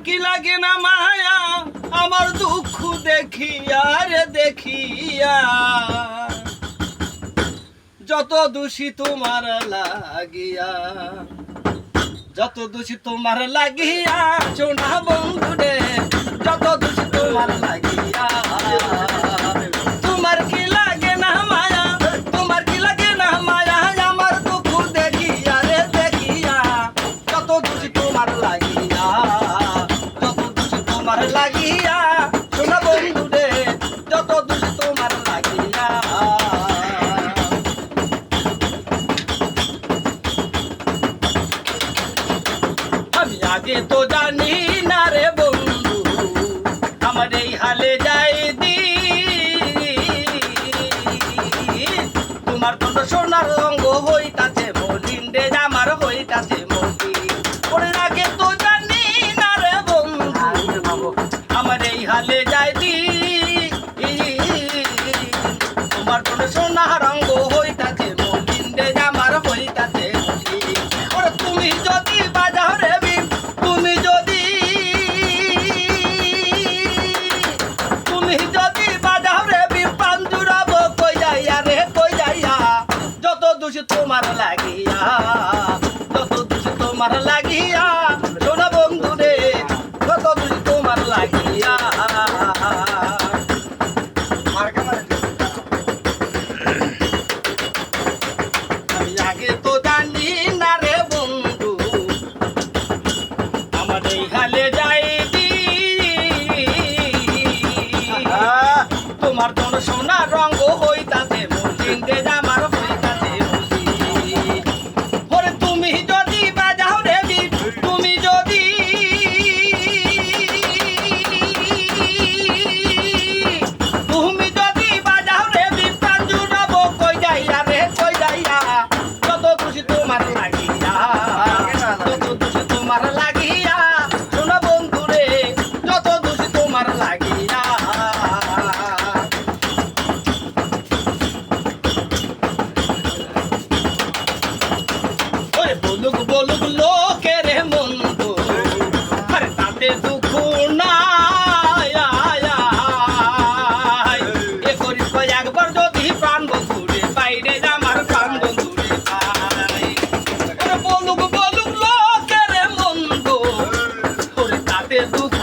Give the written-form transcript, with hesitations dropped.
কি লাগে না মায়া আমার দুঃখ দেখিয়া রে দেখিয়া যত দোষী তোমার লাগিয়া যত দোষী তোমার লাগিয়া সোনা বন্ধু রে যত দোষী তোমার লাগিয়া তোমার কি লাগে না মায়া তোমার কি লাগে না মায়া আমার দুঃখ দেখিয়া রে দেখিয়া যত দোষী তোমার লাগিয়া যত দোষী তোমার লাগিয়া সোনা বন্ধু রে যত দোষী তোমার লাগিয়া আমি আগে তো জানি না রে বন্ধু আমার এই হালে যাই দি তোমার তো সোনার রঙ হইতাছে মলিন রে আমার হইতাছে মলিন ওরে আগে তো জানি না রে বন্ধু আমার এই হালে যাই দি তোমার তো সোনার রঙ হইতাছে মলিন রে আমার হইতাছে মলিন ওরে তুমি যদি বাজাও রে তুমি যদি বাজাও রে বিপান জুড়াবো কই যাইয়া রে কই যাইয়া যত দোষ তোমার লাগিয়া যত দোষ তোমার লাগিয়া সোনা বন্ধু রে যত দোষ তোমার লাগিয়া আমি আগে তো জানি না রে বন্ধু আমার এই হালে যাই দি তোমার তোর সোনা রঙ হইতাছে মলিন রে আমার হইতাছে মলিন ওরে তুমি যদি বাজাও রে তুমি যদি বাজাও রে প্রাণ জুড়াবো কই যাইয়া রে কই যাইয়া যত খুশি তোমার লাগিয়া যত খুশি তোমার লাগিয়া সোনা বন্ধু রে যত খুশি তোমার লাগিয়া ওরে বলুক বলুক লোকের মন্দ আরে তাতে দুঃখ নাই এ করিস একবার যদি প্রাণ বন্ধুরে বাইরে আমার প্রাণ বন্ধুরে পাই ওরে বলুক বলুক লোকের মন্দ ওরে তাতে দুঃখ